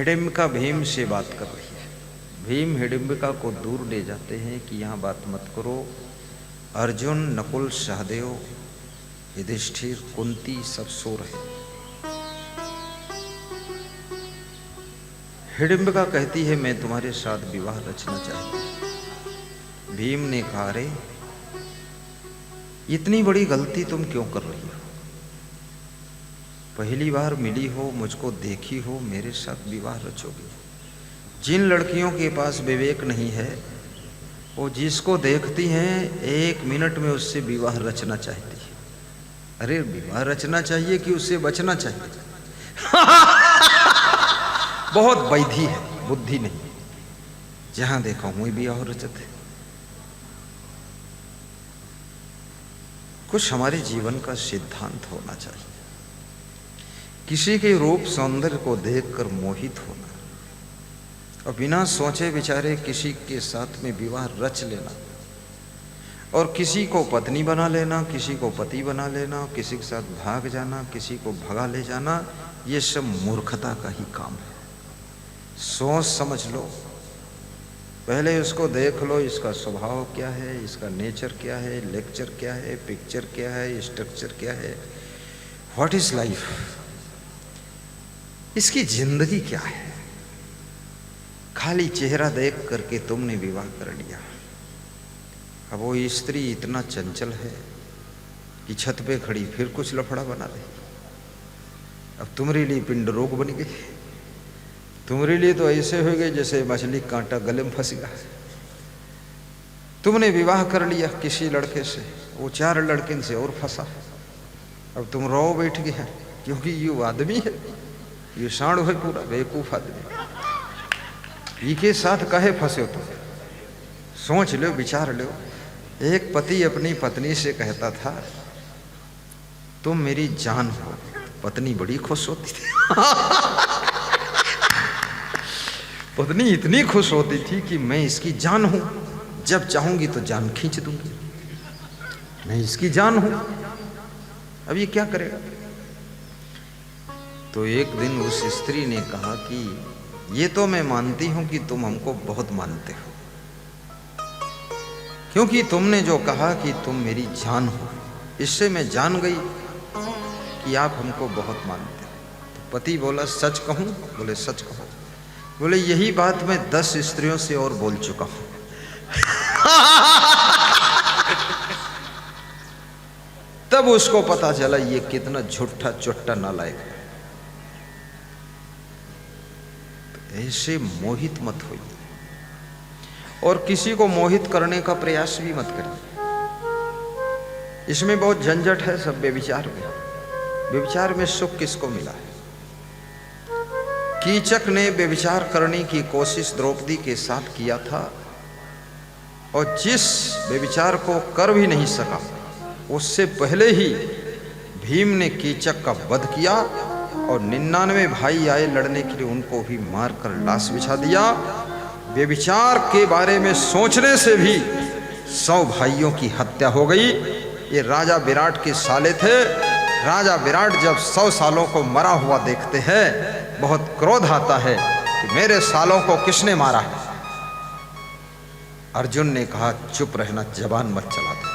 हिडिंबिका भीम से बात कर रही है। भीम हिडिंबिका को दूर ले जाते हैं कि यहाँ बात मत करो। अर्जुन, नकुल, सहदेव, युधिष्ठिर, कुंती सब सो रहे। हिडिंबिका कहती है मैं तुम्हारे साथ विवाह रचना चाहती हूं। भीम ने कहा रे इतनी बड़ी गलती तुम क्यों कर रही हो? पहली बार मिली हो, मुझको देखी हो, मेरे साथ विवाह रचोगी? जिन लड़कियों के पास विवेक नहीं है वो जिसको देखती हैं 1 मिनट में उससे विवाह रचना चाहती है। अरे विवाह रचना चाहिए कि उससे बचना चाहिए? बहुत वैधी है, बुद्धि नहीं। जहां देखा वहीं विवाह रचते। कुछ हमारे जीवन का सिद्धांत होना चाहिए। किसी के रूप सौंदर्य को देखकर मोहित होना और बिना सोचे विचारे किसी के साथ में विवाह रच लेना और किसी को पत्नी बना लेना, किसी को पति बना लेना, किसी के साथ भाग जाना, किसी को भगा ले जाना, ये सब मूर्खता का ही काम है। सोच समझ लो, पहले उसको देख लो, इसका स्वभाव क्या है, इसका नेचर क्या है, लेक्चर क्या है, पिक्चर क्या है, स्ट्रक्चर क्या है, व्हाट इज लाइफ, इसकी जिंदगी क्या है। खाली चेहरा देख करके तुमने विवाह कर लिया। अब वो स्त्री इतना चंचल है कि छत पे खड़ी फिर कुछ लफड़ा बना दे। अब तुम्हारे लिए पिंड रोग बन गई। तुम्हारे लिए तो ऐसे हो गए जैसे मछली कांटा गले में फंस गया। तुमने विवाह कर लिया किसी लड़के से, वो 4 लड़किन से और फंसा। अब तुम रो बैठ गए क्योंकि ये आदमी है, ये साढ़ है पूरा बेवकूफ आदमी। ये के साथ कहे फंसे हो तुम? सोच लो, विचार लो। एक पति अपनी पत्नी से कहता था तुम मेरी जान हो। पत्नी बड़ी खुश होती थी। पत्नी इतनी खुश होती थी कि मैं इसकी जान हूं, जब चाहूंगी तो जान खींच दूंगी, मैं इसकी जान हूं। अब ये क्या करेगा? तो एक दिन उस स्त्री ने कहा कि ये तो मैं मानती हूं कि तुम हमको बहुत मानते हो, क्योंकि तुमने जो कहा कि तुम मेरी जान हो, इससे मैं जान गई कि आप हमको बहुत मानते हो। तो पति बोला सच कहूं? बोले सच कहो। बोले यही बात मैं 10 स्त्रियों से और बोल चुका हूं। तब उसको पता चला ये कितना झूठा चुट्टा नालायक है। ऐसे मोहित मत होइए और किसी को मोहित करने का प्रयास भी मत करिए। इसमें बहुत झंझट है सब व्यभिचार में। व्यभिचार में सुख किसको मिला है? कीचक ने व्यभिचार करने की कोशिश द्रौपदी के साथ किया था और जिस व्यभिचार को कर भी नहीं सका उससे पहले ही भीम ने कीचक का वध किया और 99 भाई आए लड़ने के लिए, उनको भी मारकर लाश बिछा दिया। व्यभिचार के बारे में सोचने से भी 100 भाइयों की हत्या हो गई। ये राजा विराट के साले थे। राजा विराट जब 100 सालों को मरा हुआ देखते हैं बहुत क्रोध आता है कि मेरे सालों को किसने मारा है। अर्जुन ने कहा चुप रहना, जबान मत चला दो।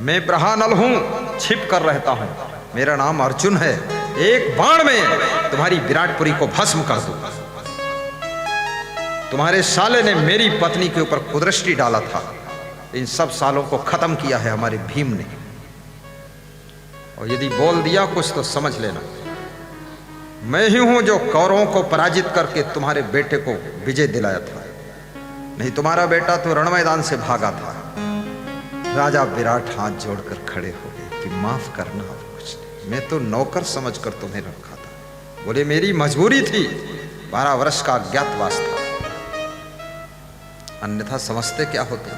मैं ब्रहानल हूं, छिप कर रहता हूं, मेरा नाम अर्जुन है। एक बाण में तुम्हारी विराटपुरी को भस्म कर दूंगा। तुम्हारे साले ने मेरी पत्नी के ऊपर कुदृष्टि डाला था, इन सब सालों को खत्म किया है हमारे भीम ने। और यदि बोल दिया कुछ तो समझ लेना मैं ही हूं जो कौरवों को पराजित करके तुम्हारे बेटे को विजय दिलाया था। नहीं तुम्हारा बेटा तो रण मैदान से भागा था। राजा विराट हाथ जोड़कर खड़े हो गए कि माफ करना, अब कुछ नहीं, मैं तो नौकर समझकर तुम्हें रखा था। बोले मेरी मजबूरी थी, 12 वर्ष का अज्ञातवास था, अन्यथा समझते क्या होते।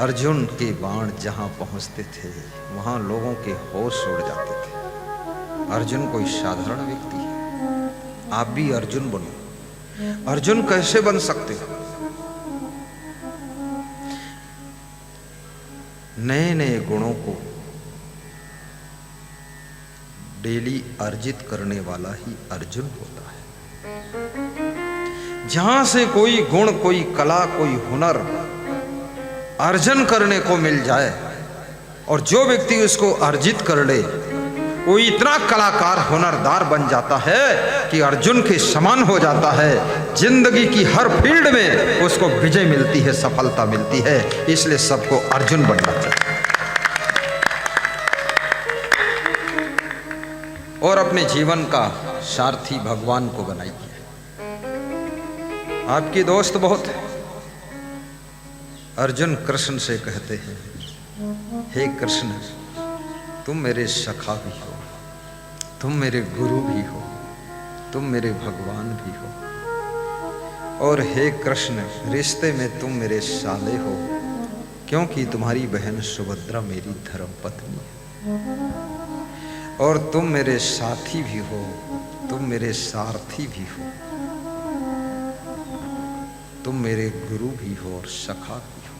अर्जुन के बाण जहां पहुंचते थे वहां लोगों के होश उड़ जाते थे। अर्जुन कोई साधारण व्यक्ति है। आप भी अर्जुन बनो। अर्जुन कैसे बन सकते हो? नए नए गुणों को डेली अर्जित करने वाला ही अर्जुन होता है। जहां से कोई गुण, कोई कला, कोई हुनर अर्जन करने को मिल जाए और जो व्यक्ति उसको अर्जित कर ले, वो इतना कलाकार, हुनरदार बन जाता है कि अर्जुन के समान हो जाता है। जिंदगी की हर फील्ड में उसको विजय मिलती है, सफलता मिलती है। इसलिए सबको अर्जुन बनना चाहिए और अपने जीवन का सारथी भगवान को बनाइए। आपकी दोस्त बहुत है। अर्जुन कृष्ण से कहते हैं, हे कृष्ण, तुम मेरे सखा भी हो, तुम मेरे गुरु भी हो, तुम मेरे भगवान भी हो, और हे कृष्ण, रिश्ते में तुम मेरे साले हो, क्योंकि तुम्हारी बहन सुभद्रा मेरी धर्मपत्नी है, और तुम मेरे साथी भी हो, तुम मेरे सारथी भी हो, तुम मेरे गुरु भी हो और सखा भी हो।